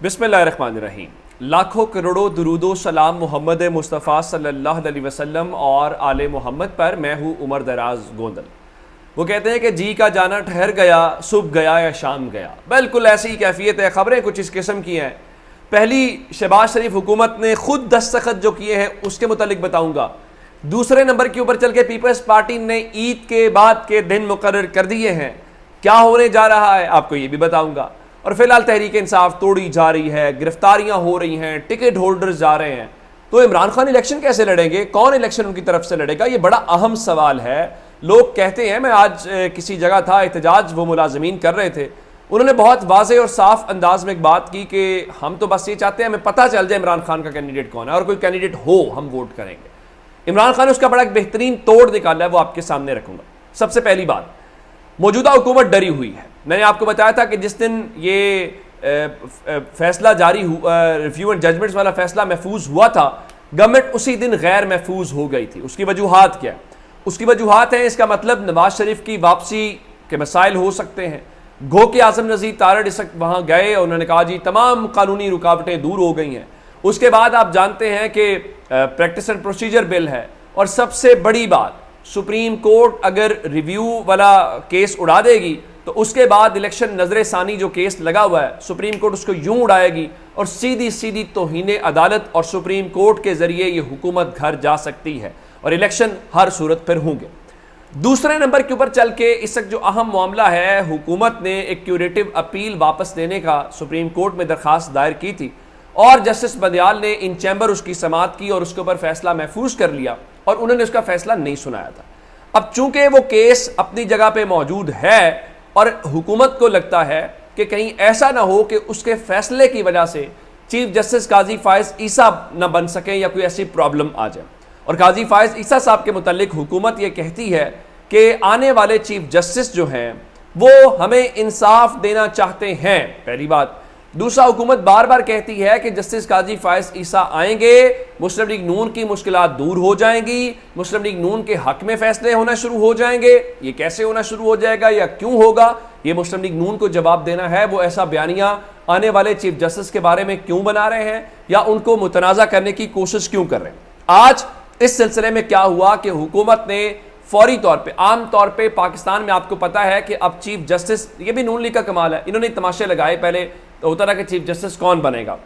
बिस्मिल्लाहिर्रहमानिर्रहीम। लाखों करोड़ों दुरूदो सलाम मोहम्मद मुस्तफ़ा सल्लल्लाहु अलैहि वसल्लम और आले मोहम्मद पर। मैं हूँ उमर दराज गोंदल। वो कहते हैं कि जी का जाना ठहर गया, सुबह गया या शाम गया। बिल्कुल ऐसी कैफियत है। खबरें कुछ इस किस्म की हैं। पहली, शहबाज शरीफ हुकूमत ने खुद दस्तखत जो किए हैं उसके मुतालिक बताऊंगा। दूसरे नंबर के ऊपर चल के पीपल्स पार्टी ने ईद के बाद के दिन मुकर्रर कर दिए हैं। क्या होने जा रहा है आपको ये भी बताऊंगा। और फिलहाल तहरीक इंसाफ तोड़ी जा रही है, गिरफ्तारियां हो रही हैं, टिकट होल्डर्स जा रहे हैं। तो इमरान खान इलेक्शन कैसे लड़ेंगे, कौन इलेक्शन उनकी तरफ से लड़ेगा, ये बड़ा अहम सवाल है। लोग कहते हैं, मैं आज किसी जगह था, एहतजाज वो मुलाजमीन कर रहे थे, उन्होंने बहुत वाज़ेह और साफ अंदाज में एक बात की कि हम तो बस ये चाहते हैं हमें पता चल जाए इमरान खान का कैंडिडेट कौन है, और कोई कैंडिडेट हो हम वोट करेंगे। इमरान खान ने उसका बड़ा एक बेहतरीन तोड़ निकाला है, वो आपके सामने रखूंगा। सबसे पहली बात, मौजूदा हुकूमत डरी हुई है। मैंने आपको बताया था कि जिस दिन ये फैसला जारी हुआ, रिव्यू एंड जजमेंट्स वाला फैसला महफूज हुआ था, गवर्नमेंट उसी दिन गैर महफूज हो गई थी। उसकी वजूहात क्या है? उसकी वजूहात हैं, इसका मतलब नवाज शरीफ की वापसी के मसाइल हो सकते हैं। गो के आजम नज़ीर तारड़ इस वक्त वहाँ गए, उन्होंने कहा जी तमाम कानूनी रुकावटें दूर हो गई हैं। उसके बाद आप जानते हैं कि प्रैक्टिस एंड प्रोसीजर बिल है, और सबसे बड़ी बात, सुप्रीम कोर्ट अगर रिव्यू वाला केस उड़ा देगी तो उसके बाद इलेक्शन नजर सानी जो केस लगा हुआ है, सुप्रीम कोर्ट उसको यूं उड़ाएगी और सीधी सीधी तौहीन अदालत और सुप्रीम कोर्ट के जरिए ये हुकूमत घर जा सकती है और इलेक्शन हर सूरत पर होंगे। दूसरे नंबर के ऊपर चल के इस वक्त जो अहम मामला है, हुकूमत ने एक क्यूरेटिव अपील वापस लेने का सुप्रीम कोर्ट में दरखास्त दायर की थी, और जस्टिस बंदयाल ने इन चैम्बर उसकी समाअत की और उसके ऊपर फैसला महफूज कर लिया, और उन्होंने उसका फैसला नहीं सुनाया था। अब चूंकि वो केस अपनी जगह पे मौजूद है और हुकूमत को लगता है कि कहीं ऐसा ना हो कि उसके फैसले की वजह से चीफ जस्टिस काजी फायज ईसा न बन सके या कोई ऐसी प्रॉब्लम आ जाए। और काजी फायज ईसा साहब के मुतालिक हुकूमत ये कहती है कि आने वाले चीफ जस्टिस जो हैं वो हमें इंसाफ देना चाहते हैं, पहली बात। दूसरा, हुकूमत बार बार कहती है कि जस्टिस काजी फायज ईसा आएंगे, मुस्लिम लीग नून की मुश्किलात दूर हो जाएंगी, मुस्लिम लीग नून के हक में फैसले होना शुरू हो जाएंगे। ये कैसे होना शुरू हो जाएगा या क्यों होगा, ये मुस्लिम लीग नून को जवाब देना है। वो ऐसा बयानिया आने वाले चीफ जस्टिस के बारे में क्यों बना रहे हैं या उनको मुतनाज़ा करने की कोशिश क्यों कर रहे हैं। आज इस सिलसिले में क्या हुआ कि हुकूमत ने फौरी तौर पे, आम तौर पे पाकिस्तान में आपको पता है कि अब चीफ जस्टिस, ये भी नून लीग का कमाल है, इन्होंने तमाशे लगाए। पहले तो होता रहा कि चीफ जस्टिस कौन बनेगा।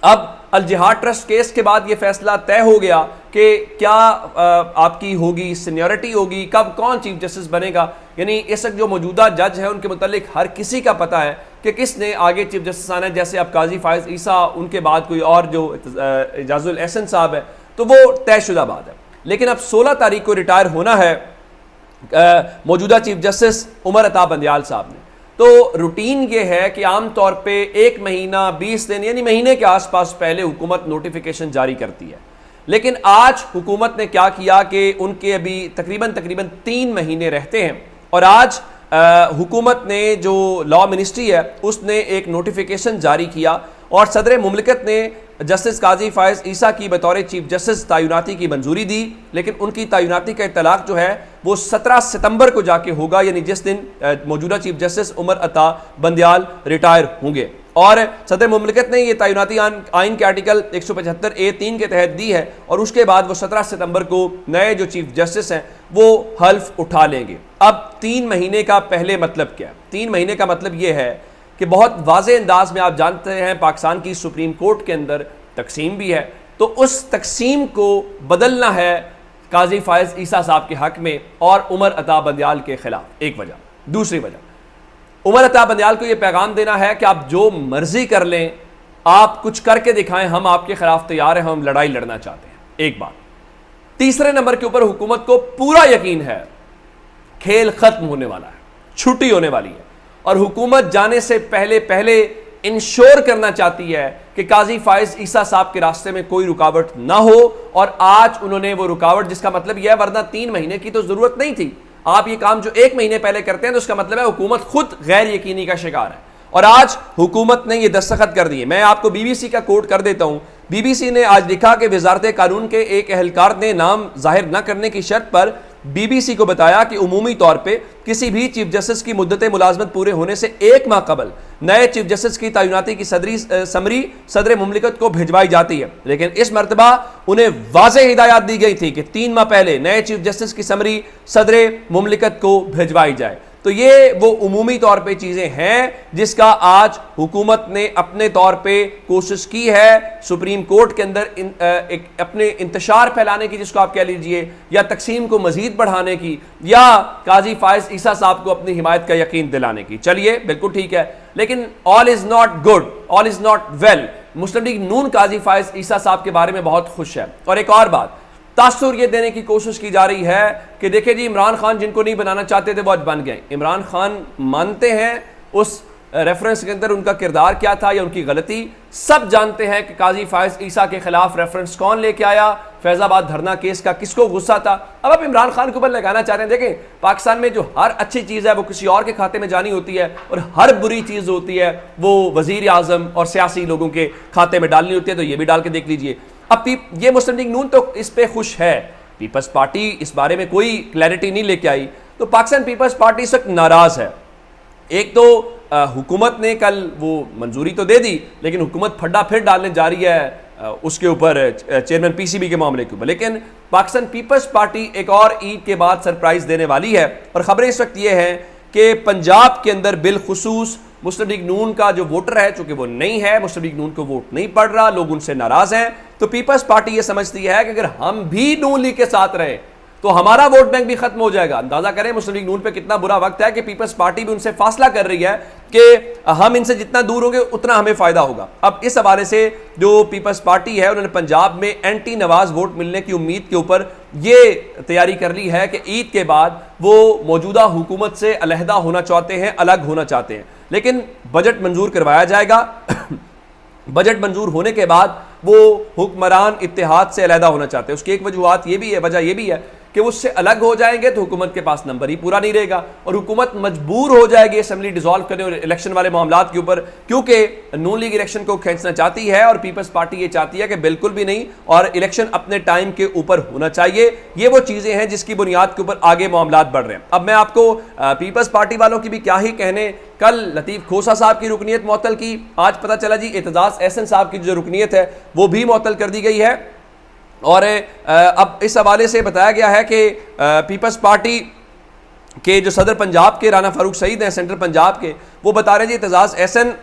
अब अल जिहाद ट्रस्ट केस के बाद यह फैसला तय हो गया कि क्या आपकी होगी सीनियरिटी होगी, कब कौन चीफ जस्टिस बनेगा। यानी इस वक्त जो मौजूदा जज है उनके मुतालिक हर किसी का पता है कि किसने आगे चीफ जस्टिस आना है। जैसे अब काजी फायज ईसा, उनके बाद कोई और जो इजाजुल एहसन साहब है, तो वो तयशुदा बात है। लेकिन अब 16 तारीख को रिटायर होना है मौजूदा चीफ जस्टिस उमर अता बंदयाल साहब ने। तो रूटीन ये है कि आम तौर पे 1 महीना 20 दिन यानी महीने के आसपास पहले हुकूमत नोटिफिकेशन जारी करती है। लेकिन आज हुकूमत ने क्या किया कि उनके अभी तकरीबन 3 महीने रहते हैं, और आज हुकूमत ने जो लॉ मिनिस्ट्री है उसने एक नोटिफिकेशन जारी किया और सदर मुमलिकत ने जस्टिस काजी फायज ईसा की बतौर चीफ जस्टिस तैनाती की मंजूरी दी। लेकिन उनकी तैनाती का इतलाक जो है वो 17 सितंबर को जाके होगा, यानी जिस दिन मौजूदा chief justice Umar Ata Bandial retire होंगे। और सदर मुमलिकत ने ये तैनाती आइन के आर्टिकल 175A(3) के तहत दी है, और उसके बाद वो 17 सितंबर को नए जो चीफ जस्टिस हैं वो हल्फ उठा लेंगे। अब 3 महीने का पहले मतलब क्या है? 3 महीने का मतलब ये है कि बहुत वाज़ेह अंदाज में आप जानते हैं पाकिस्तान की सुप्रीम कोर्ट के अंदर तकसीम भी है, तो उस तकसीम को बदलना है काजी फायज ईसा साहब के हक में और उमर अता बंदयाल के खिलाफ, एक वजह। दूसरी वजह, उमर अता बंदयाल को यह पैगाम देना है कि आप जो मर्जी कर लें, आप कुछ करके दिखाएं, हम आपके खिलाफ तैयार हैं, हम लड़ाई लड़ना चाहते हैं, एक बात। तीसरे नंबर के ऊपर हुकूमत को पूरा यकीन है खेल खत्म होने वाला है, छुट्टी होने वाली है, और हुकूमत जाने से पहले पहले इंश्योर करना चाहती है कि काजी फायज ईसा साहब के रास्ते में कोई रुकावट ना हो। और आज उन्होंने वो रुकावट, जिसका मतलब यह है, वरना 3 महीने की तो जरूरत नहीं थी। आप ये काम जो 1 महीने पहले करते हैं तो उसका मतलब है हुकूमत खुद गैर यकीनी का शिकार है, और आज हुकूमत ने ये दस्तखत कर दिए। मैं आपको BBC का कोट कर देता हूं। BBC ने आज लिखा कि वजारत कानून के एक एहलकार ने नाम जाहिर न करने की शर्त पर BBC को बताया कि उमूमी तौर पे किसी भी चीफ जस्टिस की मुद्दत मुलाजमत पूरे होने से 1 माह कबल नए चीफ जस्टिस की तैनाती की समरी सदर मुमलिकत को भिजवाई जाती है, लेकिन इस मरतबा उन्हें वाज़ेह हिदायत दी गई थी कि 3 माह पहले नए चीफ जस्टिस की समरी सदर मुमलिकत को भिजवाई जाए। तो ये वो उमूमी तौर पे चीज़ें हैं जिसका आज हुकूमत ने अपने तौर पे कोशिश की है सुप्रीम कोर्ट के अंदर एक अपने इंतशार फैलाने की, जिसको आप कह लीजिए, या तकसीम को मजीद बढ़ाने की, या काजी फायज ईसा साहब को अपनी हिमायत का यकीन दिलाने की। चलिए, बिल्कुल ठीक है, लेकिन all is not good, all is not well. Muslim League Noon Qazi Faez Isa साहब के बारे में बहुत खुश है। और एक और बात, तासुर ये देने की कोशिश की जा रही है कि देखिए जी, इमरान खान जिनको नहीं बनाना चाहते थे वो आज बन गए। इमरान खान मानते हैं उस रेफरेंस के अंदर उनका किरदार क्या था या उनकी गलती, सब जानते हैं कि काजी फायज ईसा के खिलाफ रेफरेंस कौन लेके आया, फैजाबाद धरना केस का किसको गुस्सा था। अब आप इमरान खान के ऊपर लगाना चाह रहे हैं। देखें, पाकिस्तान में जो हर अच्छी चीज़ है वो किसी और के खाते में जानी होती है, और हर बुरी चीज़ होती है वो वजीर आजम और सियासी लोगों के खाते में डालनी होती है। तो ये भी डाल के देख लीजिए। अब ये मुस्लिम लीग नून तो इस पे खुश है, पीपल्स पार्टी इस बारे में कोई क्लैरिटी नहीं लेके आई, तो पाकिस्तान पीपल्स पार्टी इस वक्त नाराज है। एक तो हुकूमत ने कल वो मंजूरी तो दे दी, लेकिन हुकूमत फड्डा फिर डालने जा रही है उसके ऊपर, चेयरमैन पीसीबी के मामले के ऊपर। लेकिन पाकिस्तान पीपल्स पार्टी एक और ईद के बाद सरप्राइज देने वाली है, और खबरें इस वक्त ये हैं कि पंजाब के अंदर बिलखुसूस मुस्लिम लीग नून का जो वोटर है, चूंकि वो नहीं है, मुस्लिम लीग नून को वोट नहीं पड़ रहा, लोग उनसे नाराज हैं, तो पीपल्स पार्टी ये समझती है कि अगर हम भी नून लीग के साथ रहे तो हमारा वोट बैंक भी खत्म हो जाएगा। अंदाजा करें मुस्लिम लीग नून पे कितना बुरा वक्त है कि पीपल्स पार्टी भी उनसे फासला कर रही है कि हम इनसे जितना दूर होंगे उतना हमें फायदा होगा। अब इस हवाले से जो पीपल्स पार्टी है उन्होंने पंजाब में एंटी नवाज वोट मिलने की उम्मीद के ऊपर ये तैयारी कर ली है कि ईद के बाद वो मौजूदा हुकूमत से अलहदा होना चाहते हैं, अलग होना चाहते हैं। लेकिन बजट मंजूर करवाया जाएगा बजट मंजूर होने के बाद वो हुक्मरान इत्तेहाद से अलहदा होना चाहते हैं। उसकी एक वजह ये भी है कि वो उससे अलग हो जाएंगे तो हुकूमत के पास नंबर ही पूरा नहीं रहेगा, और हुकूमत मजबूर हो जाएगी असेंबली डिसॉल्व करने और इलेक्शन वाले मामलात के ऊपर, क्योंकि नून लीग इलेक्शन को खींचना चाहती है और पीपल्स पार्टी ये चाहती है कि बिल्कुल भी नहीं, और इलेक्शन अपने टाइम के ऊपर होना चाहिए। ये वो चीज़ें हैं जिसकी बुनियाद के ऊपर आगे मामलात बढ़ रहे हैं। अब मैं आपको पीपल्स पार्टी वालों की भी क्या ही कहने, कल लतीफ़ खोसा साहब की रुकनीत मुअत्तल की, आज पता चला जी एतजाज़ एहसन साहब की जो रुकनीत है वो भी मुअत्तल कर दी गई है। और अब इस हवाले से बताया गया है कि पीपल्स पार्टी के जो सदर पंजाब के राना फारूक सईद हैं, सेंट्रल पंजाब के, वो बता रहे हैं जी एतजाज़ एहसन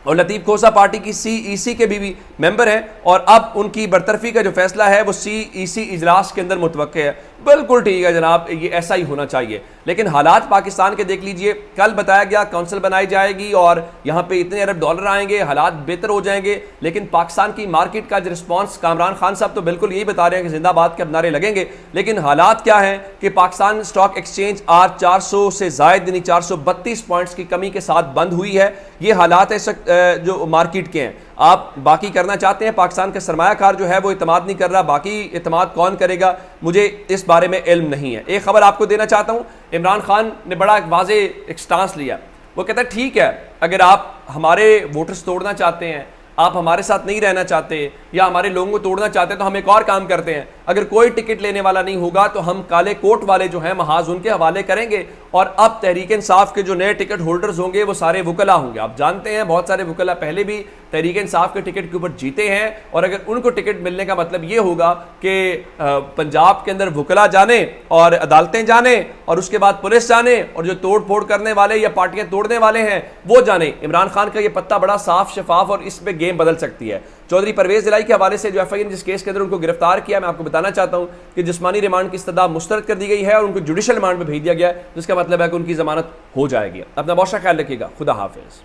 और लतीफ़ खोसा पार्टी की CEC के भी मेंबर हैं, और अब उनकी बरतरफी का जो फैसला है वो CEC इजलास के अंदर मुतवक्के है। बिल्कुल ठीक है जनाब, ये ऐसा ही होना चाहिए। लेकिन हालात पाकिस्तान के देख लीजिए, कल बताया गया काउंसिल बनाई जाएगी और यहाँ पे इतने अरब डॉलर आएंगे, हालात बेहतर हो जाएंगे, लेकिन पाकिस्तान की मार्केट का जो रिस्पॉन्स, कामरान खान साहब तो बिल्कुल यही बता रहे हैं कि जिंदाबाद के अब नारे लगेंगे, लेकिन हालात क्या हैं कि पाकिस्तान स्टॉक एक्सचेंज आज 400 से ज़ायद यानी 432 पॉइंट्स की कमी के साथ बंद हुई है। ये हालात है जो मार्केट के हैं। आप बाकी करना चाहते हैं, पाकिस्तान का सरमायाकार जो है वो इत्मीनान नहीं कर रहा, बाकी इत्मीनान कौन करेगा, मुझे इस बारे में इल्म नहीं है। एक खबर आपको देना चाहता हूँ, इमरान खान ने बड़ा वाज़े एक स्टांस लिया। वो कहता है ठीक है, अगर आप हमारे वोटर्स तोड़ना चाहते हैं, आप हमारे साथ नहीं रहना चाहते या हमारे लोगों को तोड़ना चाहते हैं, तो हम एक और काम करते हैं, अगर कोई टिकट लेने वाला नहीं होगा तो हम काले कोट वाले जो हैं महाज उनके हवाले करेंगे, और अब तहरीक इंसाफ के जो नए टिकट होल्डर्स होंगे वो सारे वकला होंगे। आप जानते हैं बहुत सारे वकला पहले भी तहरीक इंसाफ के टिकट के ऊपर जीते हैं, और अगर उनको टिकट मिलने का मतलब ये होगा कि पंजाब के अंदर वकला जाने और अदालतें जाने और उसके बाद पुलिस जाने, और जो तोड़ फोड़ करने वाले या पार्टियां तोड़ने वाले हैं वो जाने। इमरान खान का ये पत्ता बड़ा साफ शफाफ और इस पर गेम बदल सकती है। चौधरी परवेज दिलाई के हवाले से जो FIA ने जिस केस के अंदर उनको गिरफ्तार किया, मैं आपको बताना चाहता हूं कि जिस्मानी रिमांड की इस्तदा मुस्तरद कर दी गई है और उनको जुडिशल रिमांड में भेज दिया गया है, जिसका मतलब है कि उनकी जमानत हो जाएगी। अपना बहुत सा ख्याल रखिएगा। खुदा हाफिज।